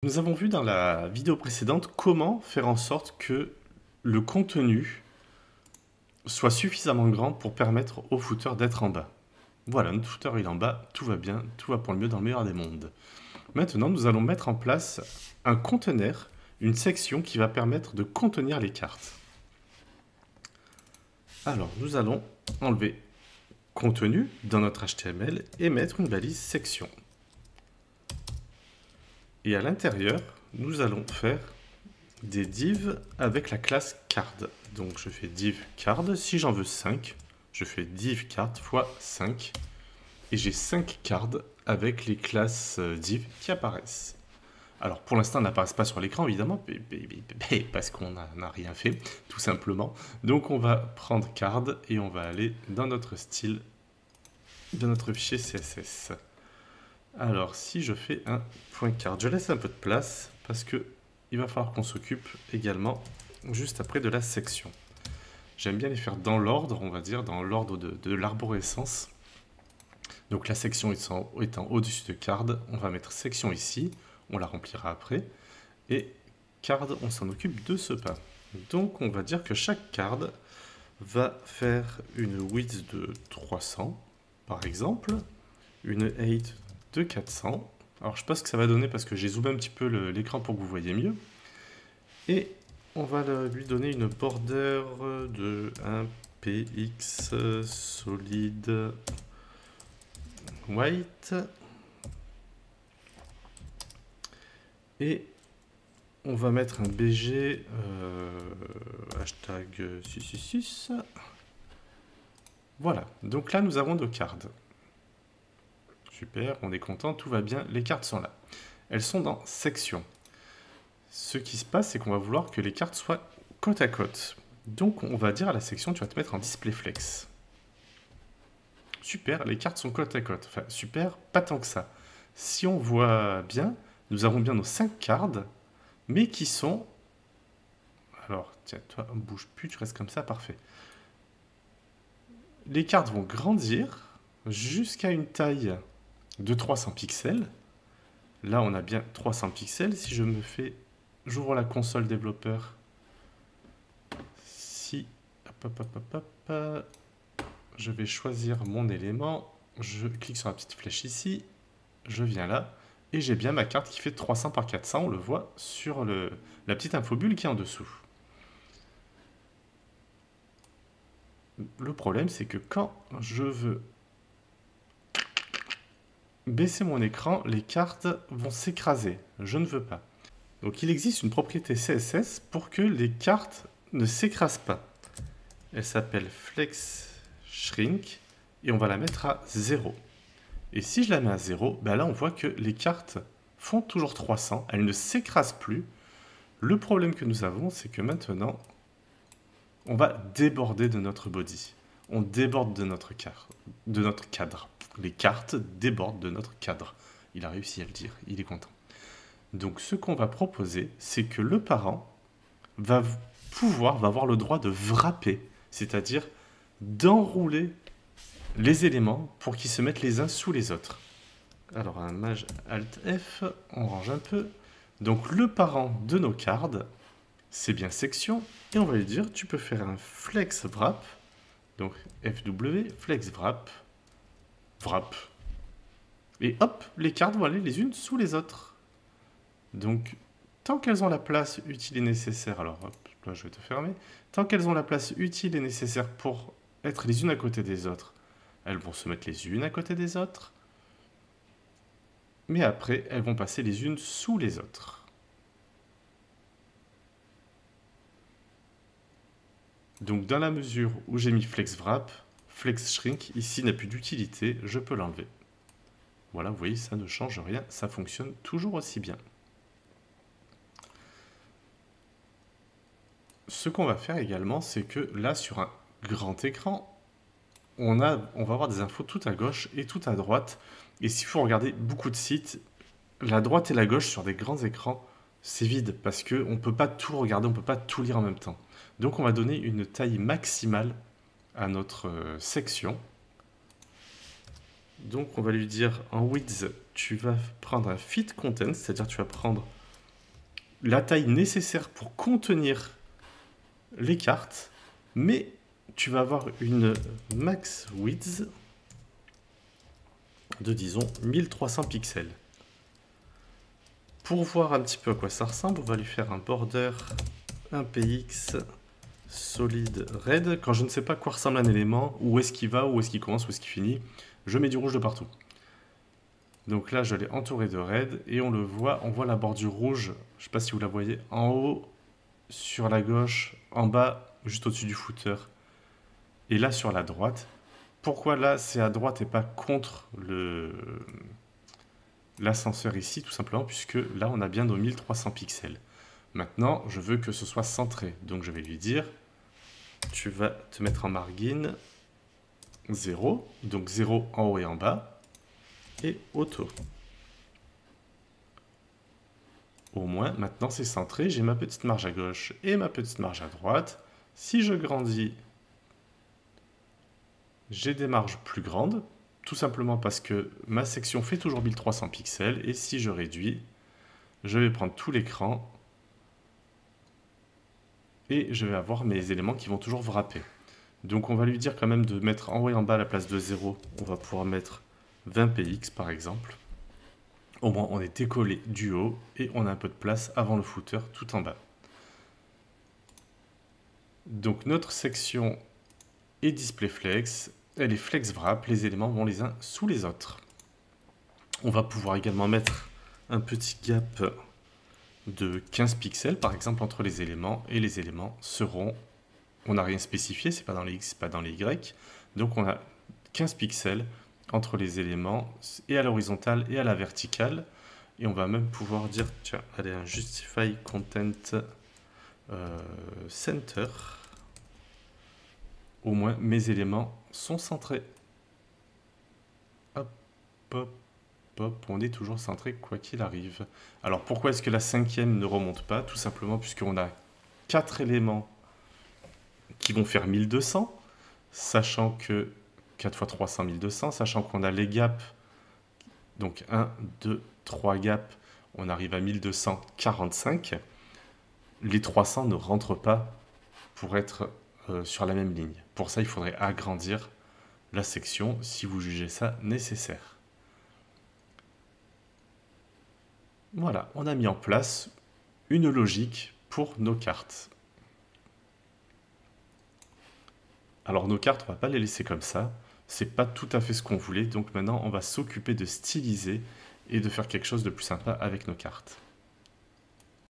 Nous avons vu dans la vidéo précédente comment faire en sorte que le contenu soit suffisamment grand pour permettre au footer d'être en bas. Voilà, notre footer il est en bas, tout va bien, tout va pour le mieux dans le meilleur des mondes. Maintenant, nous allons mettre en place un conteneur, une section qui va permettre de contenir les cartes. Alors, nous allons enlever contenu dans notre HTML et mettre une balise section. Et à l'intérieur, nous allons faire des divs avec la classe card. Donc je fais div card, si j'en veux 5, je fais div card fois 5, et j'ai 5 cards avec les classes div qui apparaissent. Alors pour l'instant, elles n'apparaissent pas sur l'écran évidemment, parce qu'on n'a rien fait, tout simplement. Donc on va prendre card et on va aller dans notre style de notre fichier CSS. Alors si je fais un point card, je laisse un peu de place parce que il va falloir qu'on s'occupe également juste après de la section. J'aime bien les faire dans l'ordre, on va dire, dans l'ordre de l'arborescence. Donc la section étant au-dessus de card, on va mettre section ici, on la remplira après. Et card, on s'en occupe de ce pas. Donc on va dire que chaque card va faire une width de 300, par exemple, une height de 400. Alors je sais pas ce que ça va donner parce que j'ai zoomé un petit peu l'écran pour que vous voyez mieux. Et on va lui donner une border de 1 px solid white. Et on va mettre un BG hashtag 666. Voilà, donc là nous avons nos cards. Super, on est content, tout va bien, les cartes sont là. Elles sont dans section. Ce qui se passe, c'est qu'on va vouloir que les cartes soient côte à côte. Donc on va dire à la section, tu vas te mettre en display flex. Super, les cartes sont côte à côte. Enfin, super, pas tant que ça. Si on voit bien, nous avons bien nos 5 cartes, mais qui sont... Alors, tiens, toi, bouge plus, tu restes comme ça, parfait. Les cartes vont grandir jusqu'à une taille de 300 pixels. Là, on a bien 300 pixels. Si je me fais... J'ouvre la console développeur. Si... Je vais choisir mon élément. Je clique sur la petite flèche ici. Je viens là. Et j'ai bien ma carte qui fait 300 par 400. On le voit sur la petite infobulle qui est en dessous. Le problème, c'est que quand je veux baisser mon écran, les cartes vont s'écraser. Je ne veux pas. Donc il existe une propriété CSS pour que les cartes ne s'écrasent pas. Elle s'appelle Flex Shrink et on va la mettre à 0. Et si je la mets à 0, ben là on voit que les cartes font toujours 300, elles ne s'écrasent plus. Le problème que nous avons, c'est que maintenant, on va déborder de notre body. On déborde de notre cadre. Les cartes débordent de notre cadre. Il a réussi à le dire, il est content. Donc ce qu'on va proposer, c'est que le parent va avoir le droit de wrapper, c'est-à-dire d'enrouler les éléments pour qu'ils se mettent les uns sous les autres. Alors un maj alt F, on range un peu. Donc le parent de nos cards, c'est bien section, et on va lui dire tu peux faire un flex wrap, donc FW, flex wrap, wrap. Et hop, les cartes vont aller les unes sous les autres. Donc, tant qu'elles ont la place utile et nécessaire, alors hop, là je vais te fermer, tant qu'elles ont la place utile et nécessaire pour être les unes à côté des autres, elles vont se mettre les unes à côté des autres, mais après, elles vont passer les unes sous les autres. Donc, dans la mesure où j'ai mis flex wrap, flex shrink, ici n'a plus d'utilité, je peux l'enlever. Voilà, vous voyez, ça ne change rien, ça fonctionne toujours aussi bien. Ce qu'on va faire également, c'est que là, sur un grand écran, on va avoir des infos tout à gauche et tout à droite. Et s'il faut regarder beaucoup de sites, la droite et la gauche sur des grands écrans, c'est vide parce qu'on ne peut pas tout regarder, on ne peut pas tout lire en même temps. Donc on va donner une taille maximale à notre section. Donc on va lui dire en width, tu vas prendre un fit content, c'est-à-dire tu vas prendre la taille nécessaire pour contenir les cartes, mais tu vas avoir une max width de, disons, 1300 pixels. Pour voir un petit peu à quoi ça ressemble, on va lui faire un border, un px, solid red. Quand je ne sais pas à quoi ressemble un élément, où est-ce qu'il va, où est-ce qu'il commence, où est-ce qu'il finit, je mets du rouge de partout. Donc là, je l'ai entouré de red et on le voit, on voit la bordure rouge, je ne sais pas si vous la voyez, en haut, sur la gauche, en bas, juste au-dessus du footer, et là sur la droite. Pourquoi là c'est à droite et pas contre l'ascenseur ici? Tout simplement puisque là on a bien nos 1300 pixels. Maintenant, je veux que ce soit centré, donc je vais lui dire, tu vas te mettre en margin 0, donc 0 en haut et en bas, et auto. Au moins, maintenant c'est centré, j'ai ma petite marge à gauche et ma petite marge à droite. Si je grandis, j'ai des marges plus grandes, tout simplement parce que ma section fait toujours 1300 pixels, et si je réduis, je vais prendre tout l'écran, et je vais avoir mes éléments qui vont toujours wrapper. Donc on va lui dire quand même de mettre en haut et en bas à la place de 0, on va pouvoir mettre 20 px par exemple. Au moins on est décollé du haut, et on a un peu de place avant le footer tout en bas. Donc notre section est display flex, elle est flex wrap, les éléments vont les uns sous les autres. On va pouvoir également mettre un petit gap de 15 pixels par exemple entre les éléments, et les éléments seront, on n'a rien spécifié, c'est pas dans les X, pas dans les Y, donc on a 15 pixels entre les éléments, et à l'horizontale et à la verticale, et on va même pouvoir dire, tiens, allez, un justify content center. Au moins mes éléments sont centrés. Hop, hop, hop, on est toujours centré quoi qu'il arrive. Alors pourquoi est-ce que la cinquième ne remonte pas? Tout simplement puisqu'on a 4 éléments qui vont faire 1200, sachant que 4 x 300, 1200, sachant qu'on a les gaps, donc 1, 2, 3 gaps, on arrive à 1245. Les 300 ne rentrent pas pour être sur la même ligne. Pour ça, il faudrait agrandir la section si vous jugez ça nécessaire. Voilà, on a mis en place une logique pour nos cartes. Alors nos cartes, on ne va pas les laisser comme ça. C'est pas tout à fait ce qu'on voulait. Donc maintenant, on va s'occuper de styliser et de faire quelque chose de plus sympa avec nos cartes.